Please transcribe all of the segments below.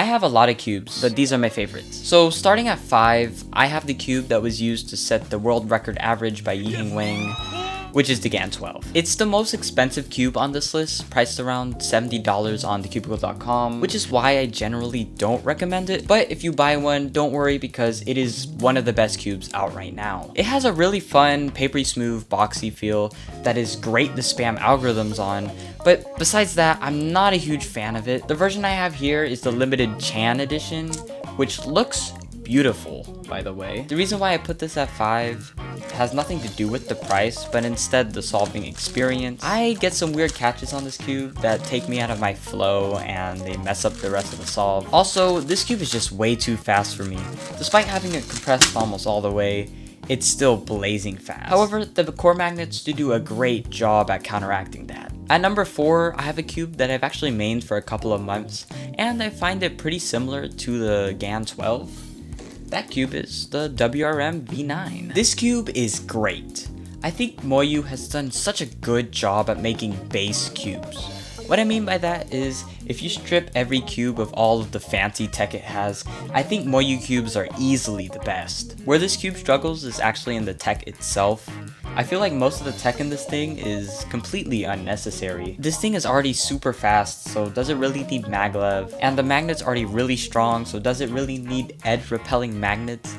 I have a lot of cubes, but these are my favorites. So starting at 5, I have the cube that was used to set the world record average by Wang, which is the GAN 12. It's the most expensive cube on this list, priced around $70 on thecubicle.com, which is why I generally don't recommend it. But if you buy one, don't worry because it is one of the best cubes out right now. It has a really fun, papery smooth, boxy feel that is great to spam algorithms on, but besides that, I'm not a huge fan of it. The version I have here is the limited Chan edition, which looks beautiful, by the way. The reason why I put this at 5 has nothing to do with the price, but instead the solving experience. I get some weird catches on this cube that take me out of my flow and they mess up the rest of the solve. Also, this cube is just way too fast for me. Despite having it compressed almost all the way, it's still blazing fast. However, the core magnets do a great job at counteracting that. At number 4, I have a cube that I've actually mained for a couple of months, and I find it pretty similar to the GAN 12. That cube is the WRM V9. This cube is great. I think Moyu has done such a good job at making base cubes. What I mean by that is, if you strip every cube of all of the fancy tech it has, I think Moyu cubes are easily the best. Where this cube struggles is actually in the tech itself. I feel like most of the tech in this thing is completely unnecessary. This thing is already super fast, so does it really need maglev? And the magnet's already really strong, so does it really need edge repelling magnets?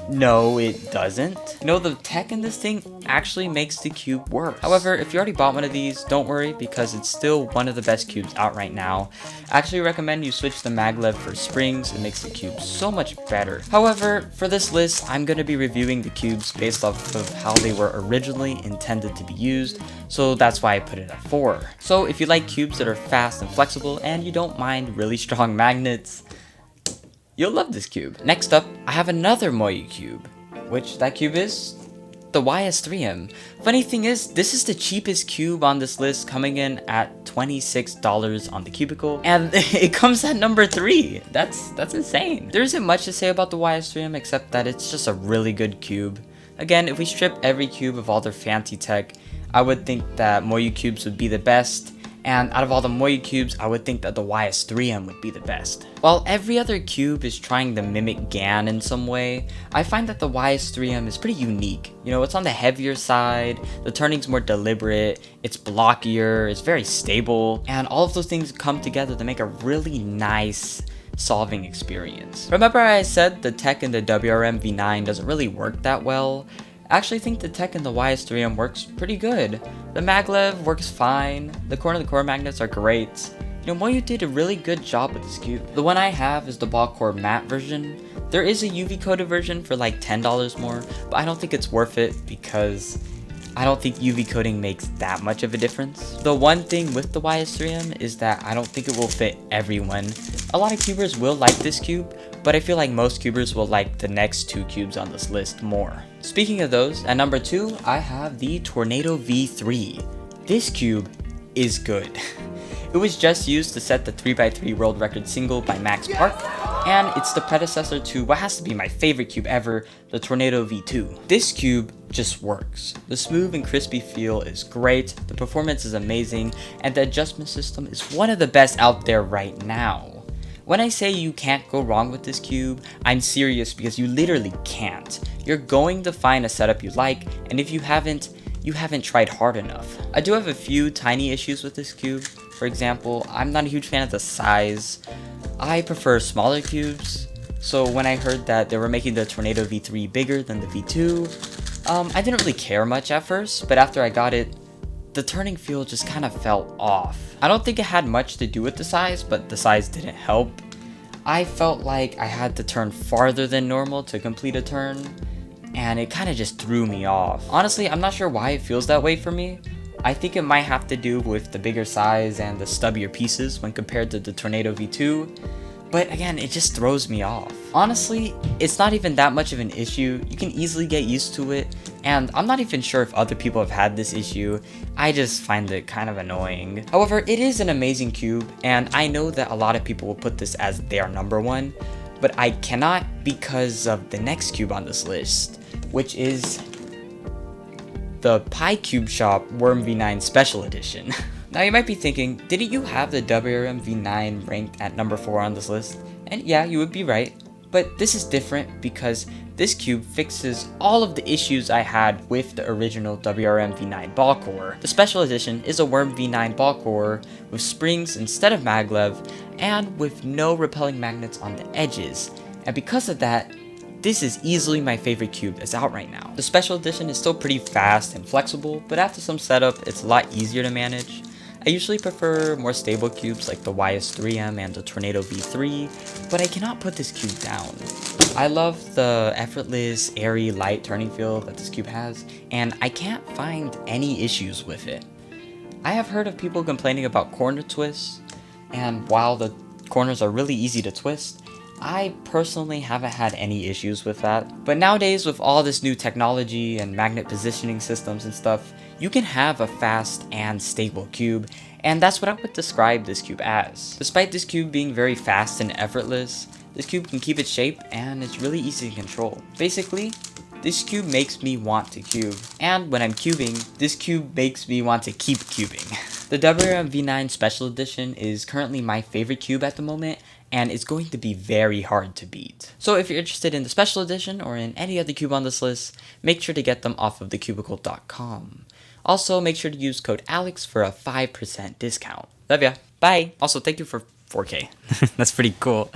No, it doesn't. You know, the tech in this thing actually makes the cube work. However, if you already bought one of these, don't worry because it's still one of the best cubes out right now. I actually recommend you switch the maglev for springs. It makes the cube so much better. However, for this list, I'm going to be reviewing the cubes based off of how they were originally intended to be used, so that's why I put it at 4. So if you like cubes that are fast and flexible and you don't mind really strong magnets, you'll love this cube. Next up, I have another Moyu cube, which that cube is the YS3M. Funny thing is, this is the cheapest cube on this list, coming in at $26 on the Cubicle, and it comes at number 3. That's insane. There isn't much to say about the YS3M except that it's just a really good cube. Again, if we strip every cube of all their fancy tech, I would think that Moyu cubes would be the best. And out of all the Moyu cubes, I would think that the YS3M would be the best. While every other cube is trying to mimic GAN in some way, I find that the YS3M is pretty unique. You know, it's on the heavier side, the turning's more deliberate, it's blockier, it's very stable, and all of those things come together to make a really nice solving experience. Remember I said the tech in the WRM V9 doesn't really work that well? I actually think the tech in the YS3M works pretty good. The maglev works fine, the core magnets are great. You know, Moyu did a really good job with this cube. The one I have is the ball core matte version. There is a UV coated version for like $10 more, but I don't think it's worth it because I don't think UV coating makes that much of a difference. The one thing with the YS3M is that I don't think it will fit everyone. A lot of cubers will like this cube, but I feel like most cubers will like the next 2 cubes on this list more. Speaking of those, at number 2, I have the Tornado V3. This cube is good. It was just used to set the 3x3 world record single by Max Park, and it's the predecessor to what has to be my favorite cube ever, the Tornado V2. This cube just works. The smooth and crispy feel is great, the performance is amazing, and the adjustment system is one of the best out there right now. When I say you can't go wrong with this cube, I'm serious because you literally can't. You're going to find a setup you like, and if you haven't tried hard enough. I do have a few tiny issues with this cube. For example, I'm not a huge fan of the size. I prefer smaller cubes, so when I heard that they were making the Tornado V3 bigger than the V2, I didn't really care much at first, but after I got it, the turning feel just kind of felt off. I don't think it had much to do with the size, but the size didn't help. I felt like I had to turn farther than normal to complete a turn, and it kind of just threw me off. Honestly, I'm not sure why it feels that way for me. I think it might have to do with the bigger size and the stubbier pieces when compared to the Tornado V2, but again, it just throws me off. Honestly, it's not even that much of an issue. You can easily get used to it, and I'm not even sure if other people have had this issue. I just find it kind of annoying. However, it is an amazing cube, and I know that a lot of people will put this as their number 1, but I cannot because of the next cube on this list, which is the Pi Cube Shop Worm V9 Special Edition. Now you might be thinking, didn't you have the WRM V9 ranked at number 4 on this list? And yeah, you would be right. But this is different because this cube fixes all of the issues I had with the original WRM V9 ball core. The special edition is a Worm V9 ball core with springs instead of maglev and with no repelling magnets on the edges. And because of that, this is easily my favorite cube that's out right now. The special edition is still pretty fast and flexible, but after some setup, it's a lot easier to manage. I usually prefer more stable cubes like the YS3M and the Tornado V3, but I cannot put this cube down. I love the effortless, airy, light turning feel that this cube has, and I can't find any issues with it. I have heard of people complaining about corner twists, and while the corners are really easy to twist, I personally haven't had any issues with that. But nowadays, with all this new technology and magnet positioning systems and stuff, you can have a fast and stable cube, and that's what I would describe this cube as. Despite this cube being very fast and effortless, this cube can keep its shape and it's really easy to control. Basically, this cube makes me want to cube, and when I'm cubing, this cube makes me want to keep cubing. The WRM V9 Special Edition is currently my favorite cube at the moment, and it's going to be very hard to beat. So if you're interested in the Special Edition or in any other cube on this list, make sure to get them off of thecubicle.com. Also, make sure to use code ALEX for a 5% discount. Love ya. Bye. Also, thank you for 4K. That's pretty cool.